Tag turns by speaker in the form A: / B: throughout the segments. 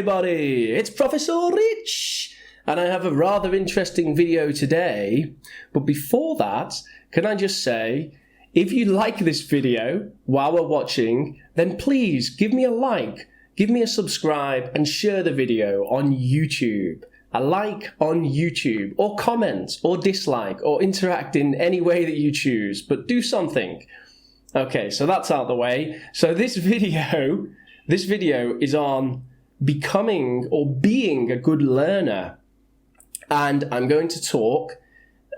A: everybody, it's Professor Rich, and I have a rather interesting video today. But before that, can I just say, if you like this video while we're watching, then please give me a like, give me a subscribe, and share the video on YouTube. A like on YouTube, or comment, or dislike, or interact in any way that you choose, but do something. Okay, so that's out of the way. So this video is on becoming or being a good learner. And I'm going to talk,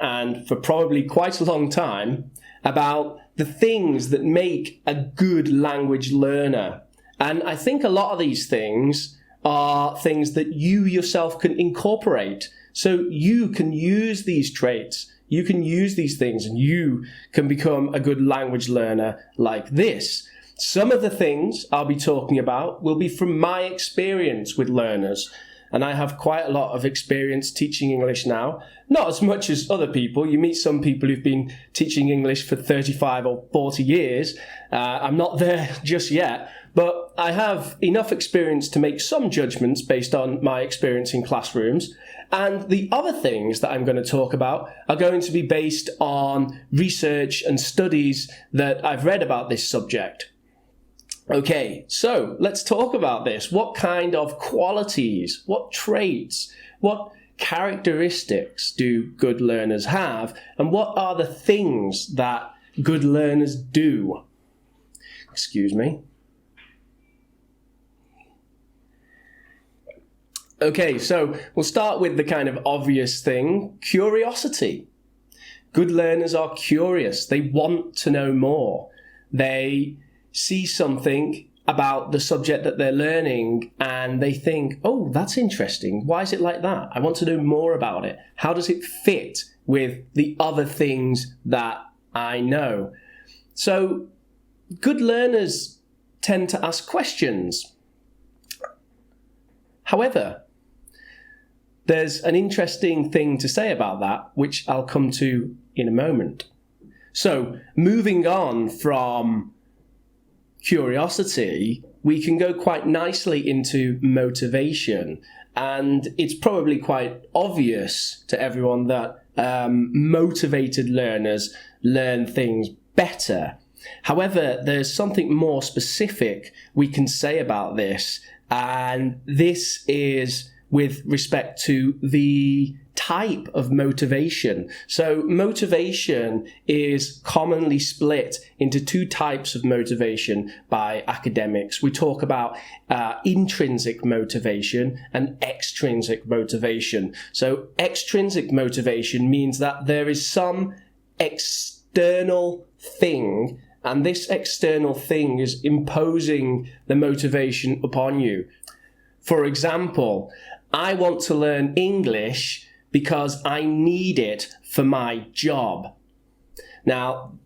A: and for probably quite a long time, about the things that make a good language learner. And I think a lot of these things are things that you yourself can incorporate. So you can use these traits, you can use these things, and you can become a good language learner like this. Some of the things I'll be talking about will be from my experience with learners. And I have quite a lot of experience teaching English now. Not as much as other people. You meet some people who've been teaching English for 35 or 40 years. I'm not there just yet. But I have enough experience to make some judgments based on my experience in classrooms. And the other things that I'm going to talk about are going to be based on research and studies that I've read about this subject. Okay, so let's talk about this. What kind of qualities, what traits, what characteristics do good learners have? And what are the things that good learners do? Excuse me. Okay, so we'll start with the kind of obvious thing, curiosity. Good learners are curious. They want to know more. They see something about the subject that they're learning and they think, oh, that's interesting. Why is it like that? I want to know more about it. How does it fit with the other things that I know? So good learners tend to ask questions. However, there's an interesting thing to say about that, which I'll come to in a moment. So moving on from curiosity, we can go quite nicely into motivation. And it's probably quite obvious to everyone that motivated learners learn things better. However, there's something more specific we can say about this, and this is with respect to the type of motivation. So motivation is commonly split into two types of motivation by academics. We talk about intrinsic motivation and extrinsic motivation. So extrinsic motivation means that there is some external thing, and this external thing is imposing the motivation upon you. For example, I want to learn English because I need it for my job. Now,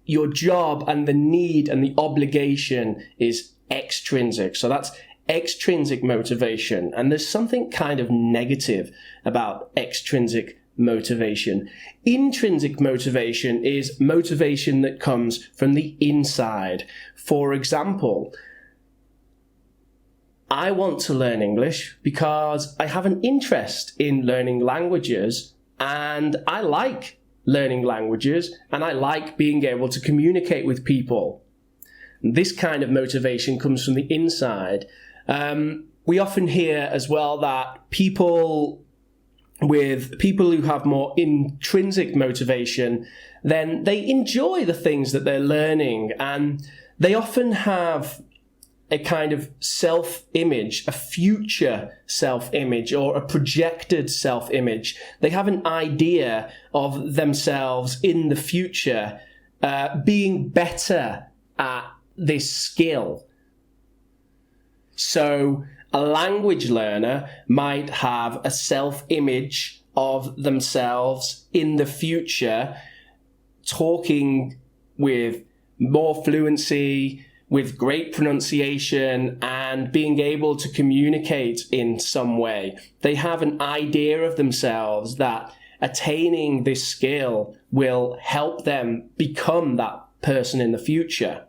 A: your job and the need and the obligation is extrinsic. So that's extrinsic motivation. And there's something kind of negative about extrinsic motivation. Intrinsic motivation is motivation that comes from the inside. For example, I want to learn English because I have an interest in learning languages, and I like learning languages, and I like being able to communicate with people. This kind of motivation comes from the inside. We often hear as well that people who have more intrinsic motivation, then they enjoy the things that they're learning, and they often have a kind of self-image, a future self-image, or a projected self-image. They have an idea of themselves in the future being better at this skill. So a language learner might have a self-image of themselves in the future, talking with more fluency, with great pronunciation, and being able to communicate in some way. They have an idea of themselves that attaining this skill will help them become that person in the future.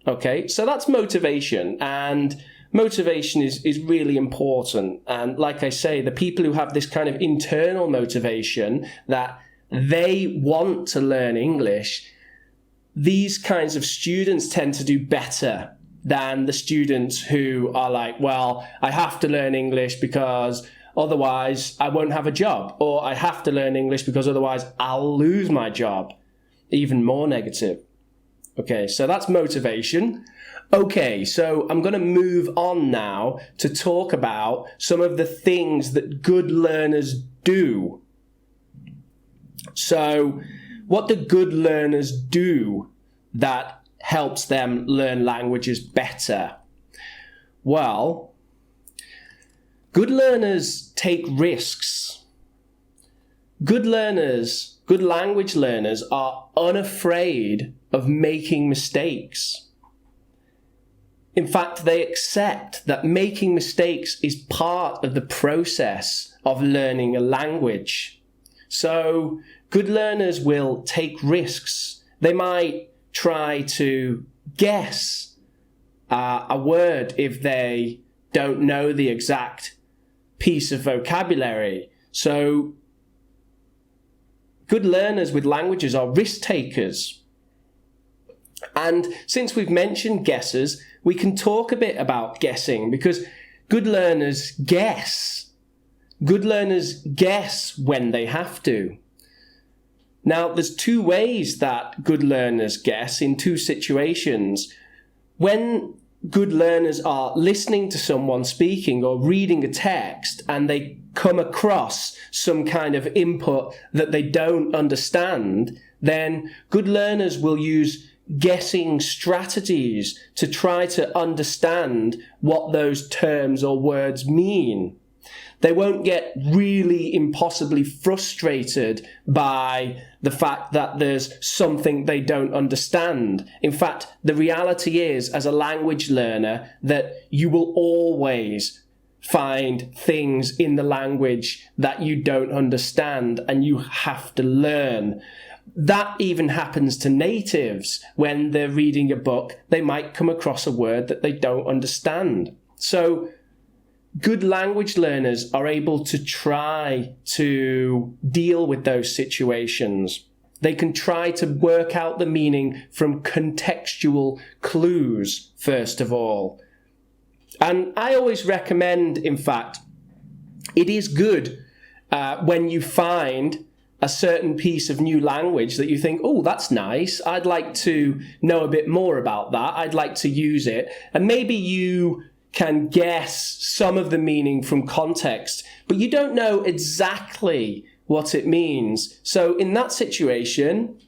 A: Okay, so that's motivation. And motivation is really important. And like I say, the people who have this kind of internal motivation that they want to learn English, these kinds of students tend to do better than the students who are like, well, I have to learn English because otherwise I won't have a job, or I have to learn English because otherwise I'll lose my job. Even more negative. Okay, so that's motivation. Okay, so I'm going to move on now to talk about some of the things that good learners do. So, what do good learners do that helps them learn languages better? Well, good learners take risks. Good learners, good language learners are unafraid of making mistakes. In fact, they accept that making mistakes is part of the process of learning a language. So, good learners will take risks. They might try to guess a word if they don't know the exact piece of vocabulary. So, good learners with languages are risk takers. And since we've mentioned guessers, we can talk a bit about guessing, because good learners guess. Good learners guess when they have to. Now, there's two ways that good learners guess in two situations. When good learners are listening to someone speaking or reading a text and they come across some kind of input that they don't understand, then good learners will use guessing strategies to try to understand what those terms or words mean. They won't get really impossibly frustrated by the fact that there's something they don't understand. In fact, the reality is, as a language learner, that you will always find things in the language that you don't understand and you have to learn. That even happens to natives. When they're reading a book, they might come across a word that they don't understand. So, good language learners are able to try to deal with those situations. They can try to work out the meaning from contextual clues, first of all. And I always recommend, in fact, it is good when you find a certain piece of new language that you think, oh, that's nice. I'd like to know a bit more about that. I'd like to use it. And maybe you can guess some of the meaning from context, but you don't know exactly what it means. So in that situation,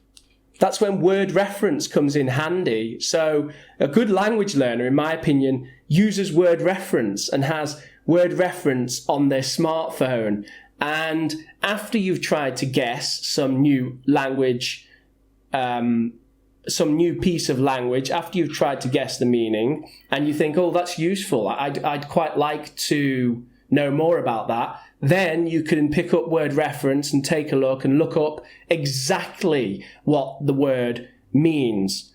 A: that's when word reference comes in handy. So a good language learner, in my opinion, uses word reference and has word reference on their smartphone. And after you've tried to guess some new language, some new piece of language, after you've tried to guess the meaning, and you think, oh, that's useful, I'd quite like to know more about that, then you can pick up word reference and take a look and look up exactly what the word means.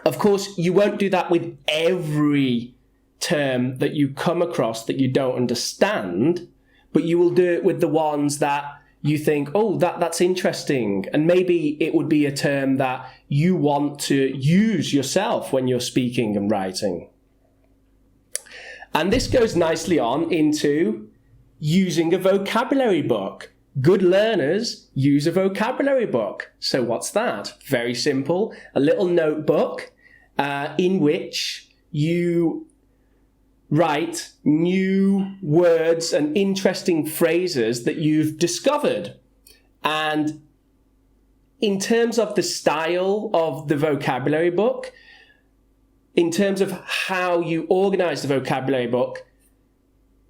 A: Of course, you won't do that with every term that you come across that you don't understand, but you will do it with the ones that you think, oh, that's interesting. And maybe it would be a term that you want to use yourself when you're speaking and writing. And this goes nicely on into using a vocabulary book. Good learners use a vocabulary book. So what's that? Very simple. A little notebook in which you write new words and interesting phrases that you've discovered. And in terms of the style of the vocabulary book, in terms of how you organize the vocabulary book,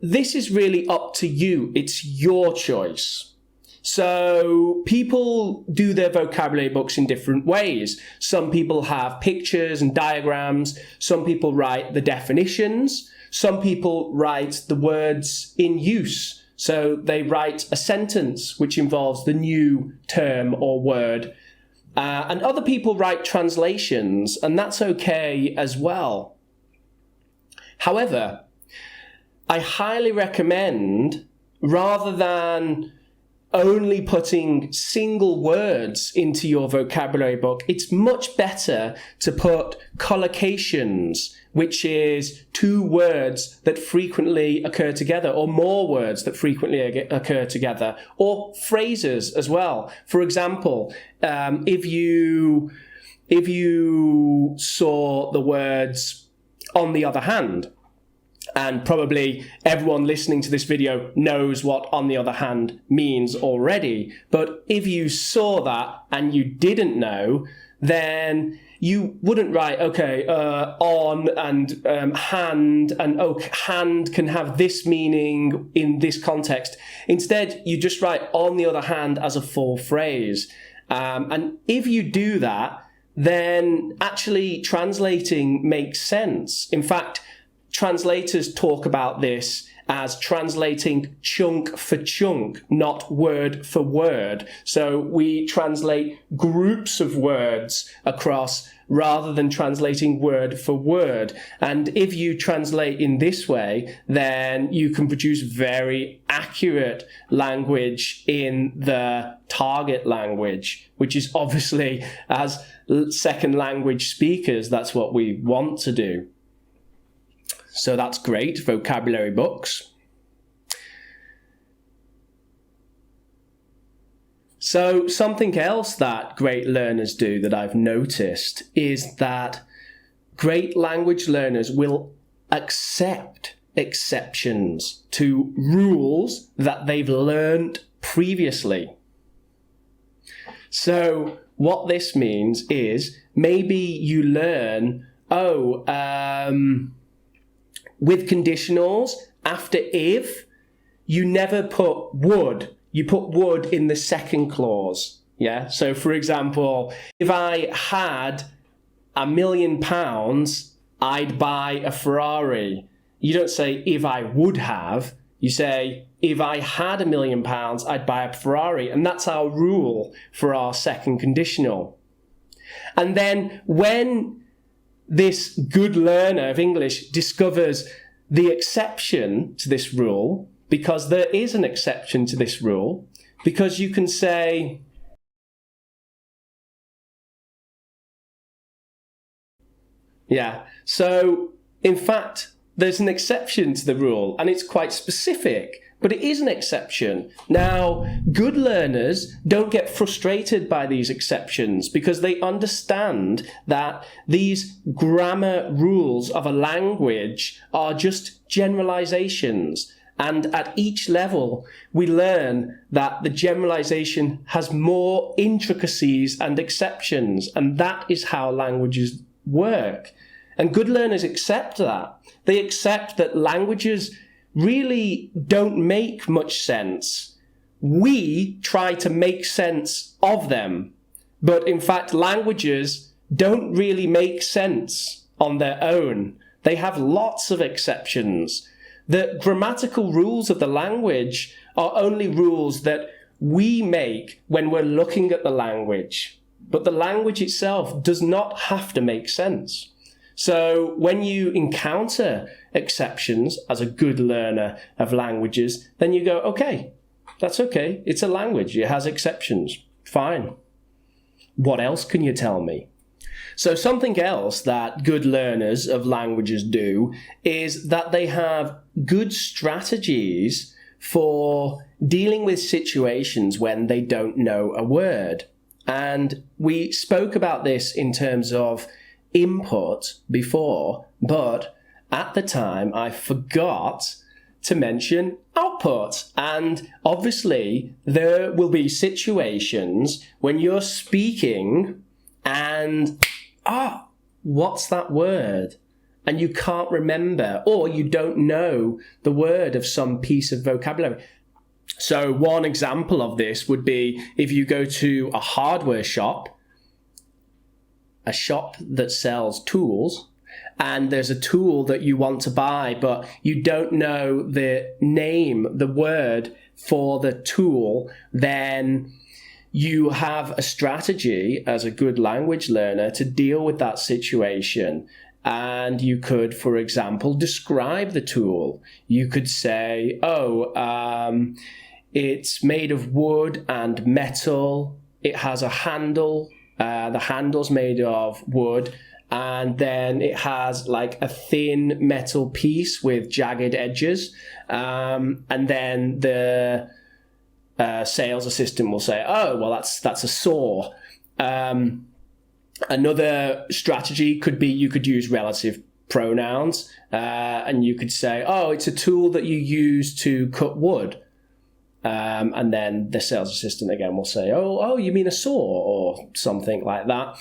A: this is really up to you. It's your choice. So people do their vocabulary books in different ways. Some people have pictures and diagrams. Some people write the definitions. Some people write the words in use. So they write a sentence which involves the new term or word. And other people write translations, and that's okay as well. However, I highly recommend, rather than only putting single words into your vocabulary book, it's much better to put collocations, which is 2 words that frequently occur together, or more words that frequently occur together, or phrases as well. For example, if you saw the words "on the other hand," and probably everyone listening to this video knows what "on the other hand" means already. But if you saw that and you didn't know, then you wouldn't write, okay, on and hand, and hand can have this meaning in this context. Instead, you just write "on the other hand" as a full phrase. And if you do that, then actually translating makes sense. In fact, translators talk about this as translating chunk for chunk, not word for word. So we translate groups of words across rather than translating word for word. And if you translate in this way, then you can produce very accurate language in the target language, which is obviously, as second language speakers, that's what we want to do. So that's great, vocabulary books. So something else that great learners do that I've noticed is that great language learners will accept exceptions to rules that they've learned previously. So what this means is maybe you learn, with conditionals, after if, you never put would. You put would in the second clause. Yeah. So for example, if I had £1 million, I'd buy a Ferrari. You don't say if I would have, you say if I had £1 million, I'd buy a Ferrari. And that's our rule for our second conditional. And then when this good learner of English discovers the exception to this rule, because there is an exception to this rule, because you can say, so in fact, there's an exception to the rule, and it's quite specific, but it is an exception. Now, good learners don't get frustrated by these exceptions because they understand that these grammar rules of a language are just generalizations. And at each level, we learn that the generalization has more intricacies and exceptions, and that is how languages work. And good learners accept that. They accept that languages really don't make much sense. We try to make sense of them. But in fact, languages don't really make sense on their own. They have lots of exceptions. The grammatical rules of the language are only rules that we make when we're looking at the language. But the language itself does not have to make sense. So when you encounter exceptions as a good learner of languages, then you go, okay, that's okay. It's a language. It has exceptions. Fine. What else can you tell me? So something else that good learners of languages do is that they have good strategies for dealing with situations when they don't know a word. And we spoke about this in terms of input before, but at the time I forgot to mention output. And obviously there will be situations when you're speaking and, what's that word? And you can't remember, or you don't know the word of some piece of vocabulary. So one example of this would be if you go to a hardware shop, a shop that sells tools, and there's a tool that you want to buy, but you don't know the name, the word for the tool, then you have a strategy as a good language learner to deal with that situation. And you could, for example, describe the tool. You could say, it's made of wood and metal. It has a handle. The handle's made of wood. And then it has like a thin metal piece with jagged edges. And then the sales assistant will say, oh, well, that's a saw. Another strategy could be you could use relative pronouns, and you could say, oh, it's a tool that you use to cut wood. And then the sales assistant again will say, oh, you mean a saw, or something like that.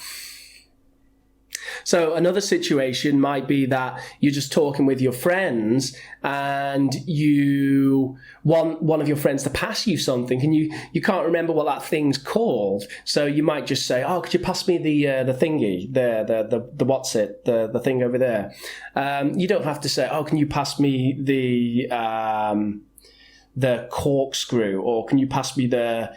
A: So another situation might be that you're just talking with your friends and you want one of your friends to pass you something and you can't remember what that thing's called. So you might just say, oh, could you pass me the thingy, the what's it, the thing over there. You don't have to say, oh, can you pass me the corkscrew, or can you pass me the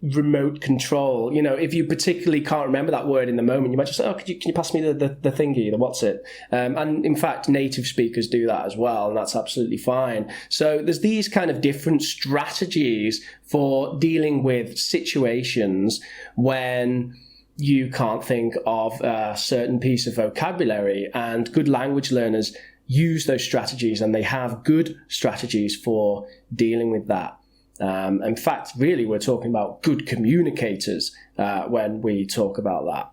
A: remote control. If you particularly can't remember that word in the moment, you might just say, oh, can you pass me the thingy, the what's it? And in fact, native speakers do that as well, and that's absolutely fine. So there's these kind of different strategies for dealing with situations when you can't think of a certain piece of vocabulary, and good language learners use those strategies, and they have good strategies for dealing with that. In fact, really, we're talking about good communicators when we talk about that.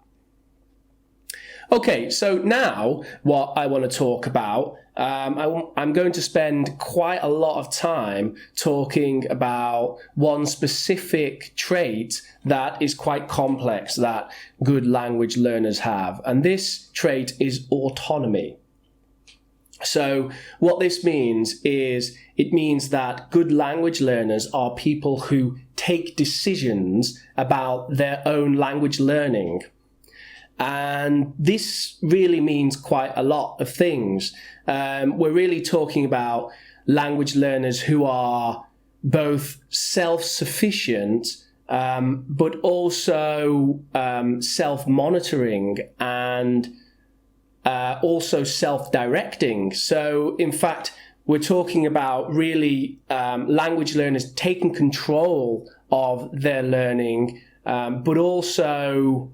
A: Okay, so now what I want to talk about, I'm going to spend quite a lot of time talking about one specific trait that is quite complex that good language learners have, and this trait is autonomy. So what this means is it means that good language learners are people who take decisions about their own language learning. And this really means quite a lot of things. We're really talking about language learners who are both self-sufficient, but also self-monitoring and also self-directing. So, in fact, we're talking about really language learners taking control of their learning, but also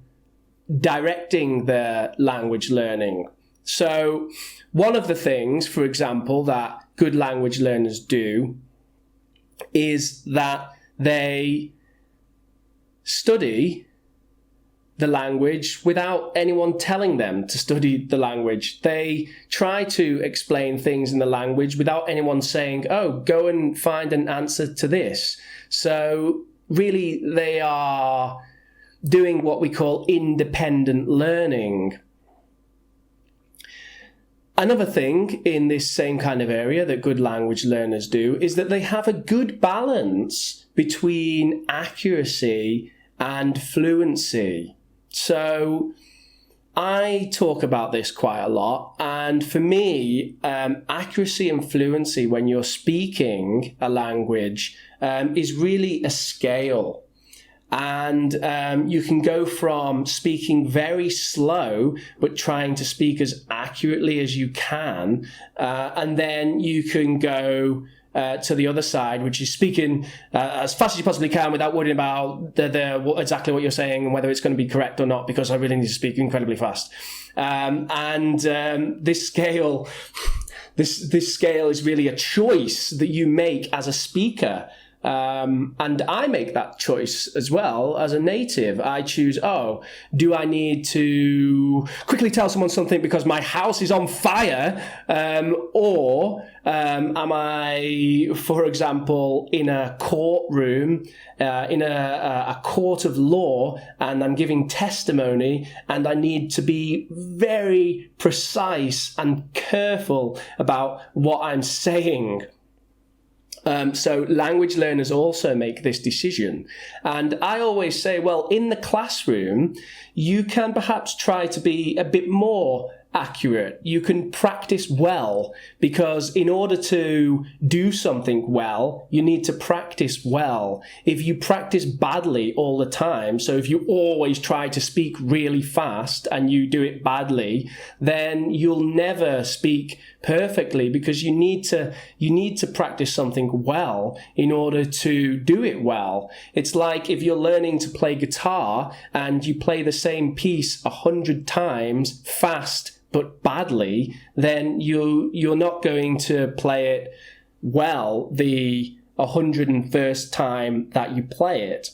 A: directing their language learning. So, one of the things, for example, that good language learners do is that they study the language without anyone telling them to study the language. They try to explain things in the language without anyone saying, oh, go and find an answer to this. So really, they are doing what we call independent learning. Another thing in this same kind of area that good language learners do is that they have a good balance between accuracy and fluency. So I talk about this quite a lot, and for me, accuracy and fluency when you're speaking a language is really a scale. And you can go from speaking very slow, but trying to speak as accurately as you can, and then you can go to the other side, which is speaking as fast as you possibly can without worrying about exactly what you're saying and whether it's going to be correct or not, because I really need to speak incredibly fast. This scale, this scale is really a choice that you make as a speaker. And I make that choice as well as a native. I choose, do I need to quickly tell someone something because my house is on fire? Or am I, for example, in a courtroom, in a court of law, and I'm giving testimony, and I need to be very precise and careful about what I'm saying. So language learners also make this decision. And I always say, well, in the classroom, you can perhaps try to be a bit more accurate. You can practice well, because in order to do something well, you need to practice well. If you practice badly all the time, so if you always try to speak really fast and you do it badly, then you'll never speak perfectly, because you need to practice something well in order to do it well. It's like if you're learning to play guitar and you play the same piece 100 times fast but badly, then you're not going to play it well the 101st time that you play it.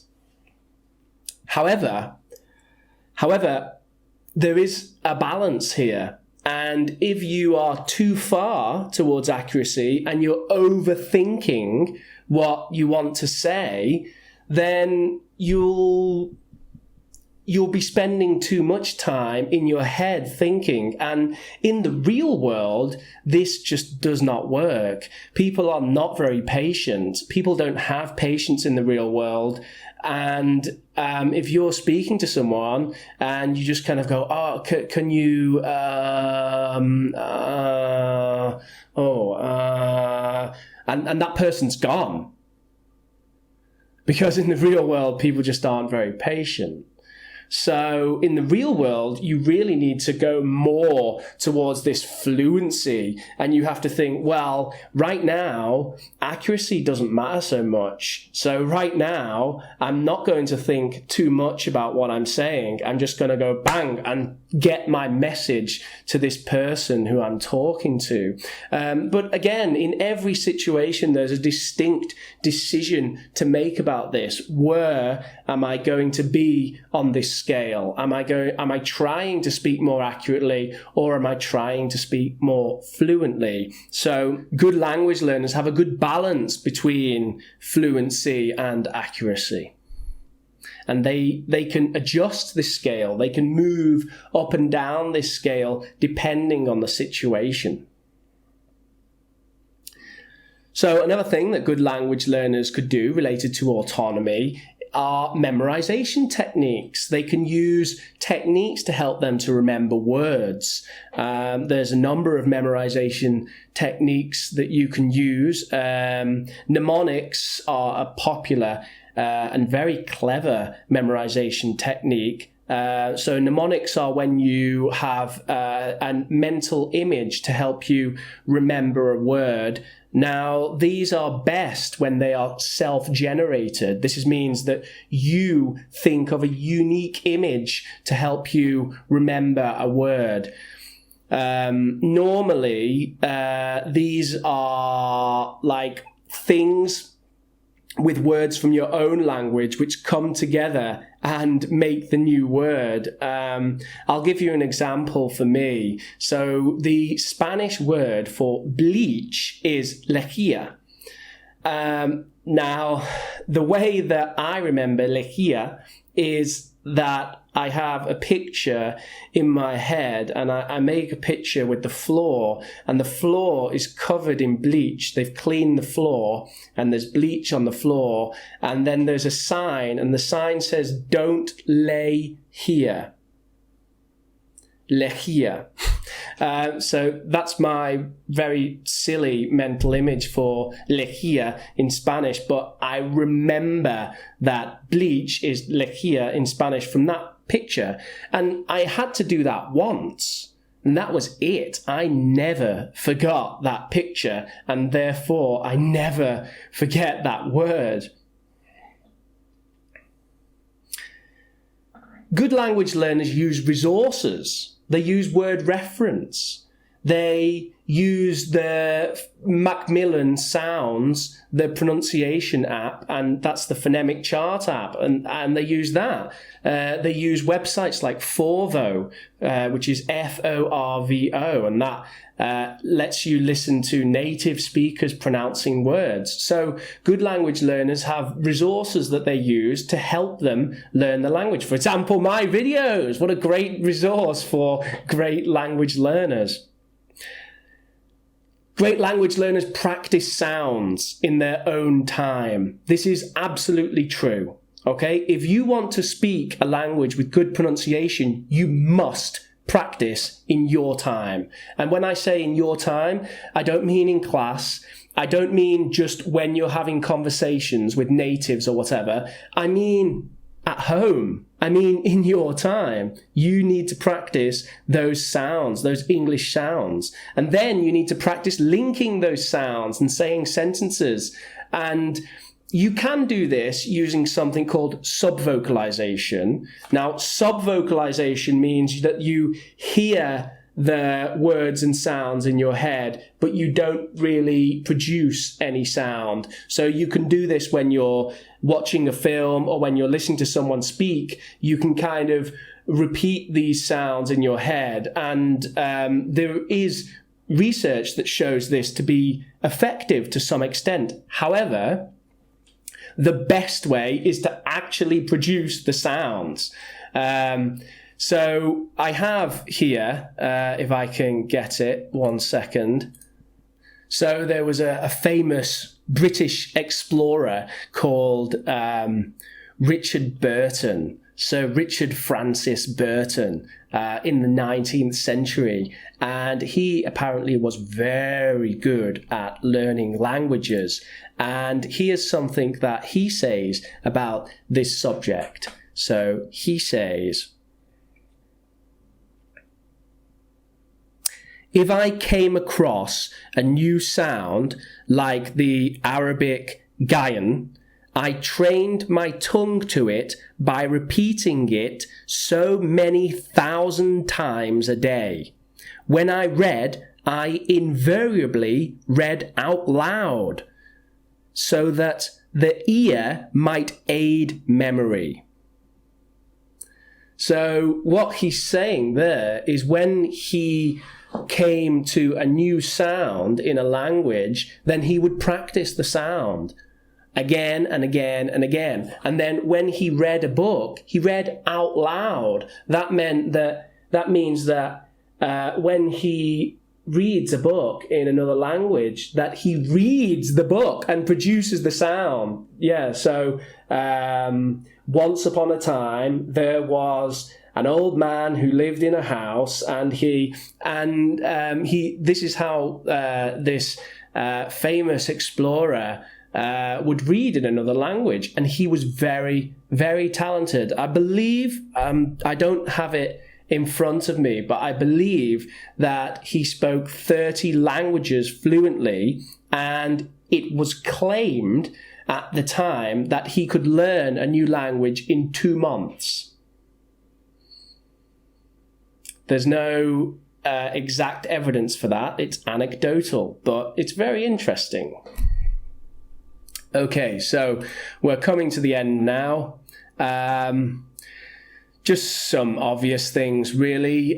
A: However, there is a balance here. And if you are too far towards accuracy and you're overthinking what you want to say, then you'll be spending too much time in your head thinking. And in the real world, this just does not work. People are not very patient. People don't have patience in the real world. And if you're speaking to someone and you just kind of go, oh, can you, and that person's gone. Because in the real world, people just aren't very patient. So in the real world, you really need to go more towards this fluency, and you have to think, well, right now, accuracy doesn't matter so much. So right now, I'm not going to think too much about what I'm saying. I'm just going to go bang and get my message to this person who I'm talking to. But again, in every situation, there's a distinct decision to make about this. Where am I going to be on this scale? Am I trying to speak more accurately, or am I trying to speak more fluently? So good language learners have a good balance between fluency and accuracy. And they can adjust this scale. They can move up and down this scale depending on the situation. So another thing that good language learners could do related to autonomy are memorization techniques. They can use techniques to help them to remember words. There's a number of memorization techniques that you can use. Mnemonics are a popular and very clever memorization technique. So mnemonics are when you have a mental image to help you remember a word. Now, these are best when they are self-generated. This means that you think of a unique image to help you remember a word. Normally, these are like things with words from your own language which come together and make the new word. I'll give you an example for me. So the Spanish word for bleach is lejía. Now, the way that I remember lejía is that I have a picture in my head, and I make a picture with the floor, and the floor is covered in bleach. They've cleaned the floor, and there's bleach on the floor, and then there's a sign, and the sign says, "Don't lay here." Lejía. So that's my very silly mental image for lejía in Spanish, but I remember that bleach is lejía in Spanish from that picture. And I had to do that once, and that was it. I never forgot that picture, and therefore I never forget that word. Good language learners use resources. They use word reference. They use the Macmillan Sounds, the pronunciation app, and that's the phonemic chart app, and they use that. They use websites like Forvo, which is Forvo, and that lets you listen to native speakers pronouncing words. So good language learners have resources that they use to help them learn the language. For example, my videos. What a great resource for great language learners. Great language learners practice sounds in their own time. This is absolutely true. Okay? If you want to speak a language with good pronunciation, you must practice in your time. And when I say in your time, I don't mean in class. I don't mean just when you're having conversations with natives or whatever. I mean at home. I mean in your time. You need to practice those sounds, those English sounds. And then you need to practice linking those sounds and saying sentences. And you can do this using something called subvocalization. Now, subvocalization means that you hear the words and sounds in your head, but you don't really produce any sound. So you can do this when you're watching a film or when you're listening to someone speak. You can kind of repeat these sounds in your head. And there is research that shows this to be effective to some extent. However, the best way is to actually produce the sounds. So I have here, if I can get it, 1 second. So there was a famous British explorer called Richard Burton. Sir Richard Francis Burton in the 19th century. And he apparently was very good at learning languages. And here's something that he says about this subject. So he says, if I came across a new sound like the Arabic gayan, I trained my tongue to it by repeating it so many thousand times a day. When I read, I invariably read out loud so that the ear might aid memory. So what he's saying there is when he came to a new sound in a language, then he would practice the sound again and again and again. And then when he read a book, he read out loud. That means that when he reads a book in another language, that he reads the book and produces the sound. Yeah, so once upon a time there was an old man who lived in a house, and this is how this famous explorer would read in another language, and he was very, very talented. I believe, I don't have it in front of me, but I believe that he spoke 30 languages fluently, and it was claimed at the time that he could learn a new language in 2 months. There's no exact evidence for that. It's anecdotal, but it's very interesting. Okay, so we're coming to the end now. Just some obvious things, really.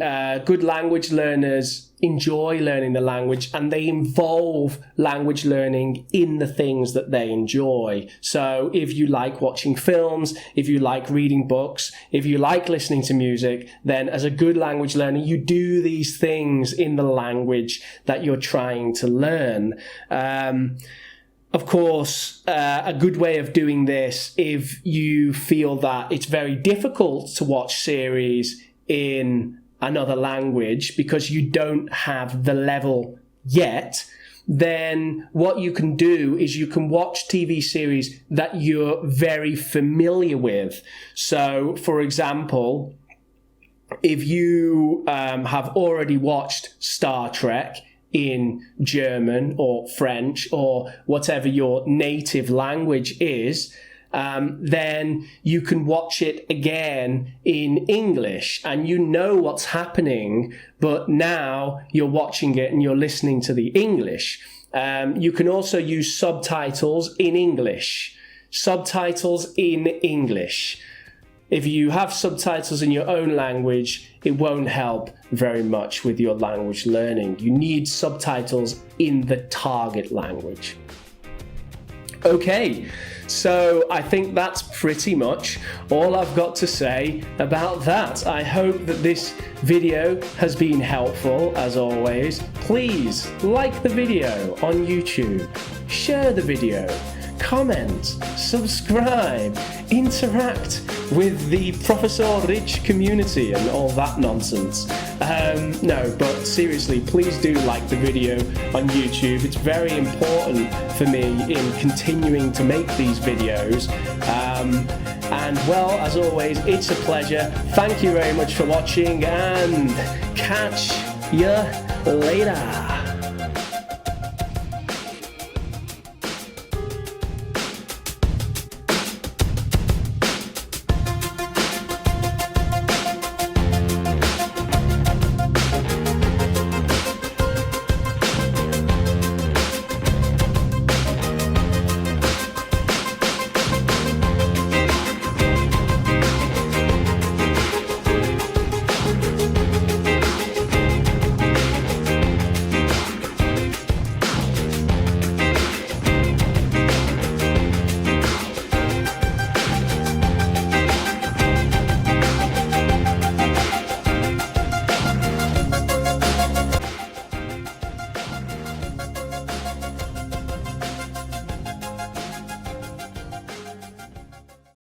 A: Good language learners enjoy learning the language, and they involve language learning in the things that they enjoy. So if you like watching films, if you like reading books, if you like listening to music, then as a good language learner, you do these things in the language that you're trying to learn. Of course, a good way of doing this, if you feel that it's very difficult to watch series in another language because you don't have the level yet, then what you can do is you can watch TV series that you're very familiar with. So, for example, if you have already watched Star Trek in German or French or whatever your native language is, then you can watch it again in English, and you know what's happening, but now you're watching it and you're listening to the English. You can also use subtitles in English. Subtitles in English. If you have subtitles in your own language, it won't help very much with your language learning. You need subtitles in the target language. Okay, so I think that's pretty much all I've got to say about that. I hope that this video has been helpful. As always, please like the video on YouTube, share the video, comment, subscribe, interact with the Professor Rich community and all that nonsense. No, but seriously, please do like the video on YouTube. It's very important for me in continuing to make these videos. And well, as always, it's a pleasure. Thank you very much for watching, and catch you later.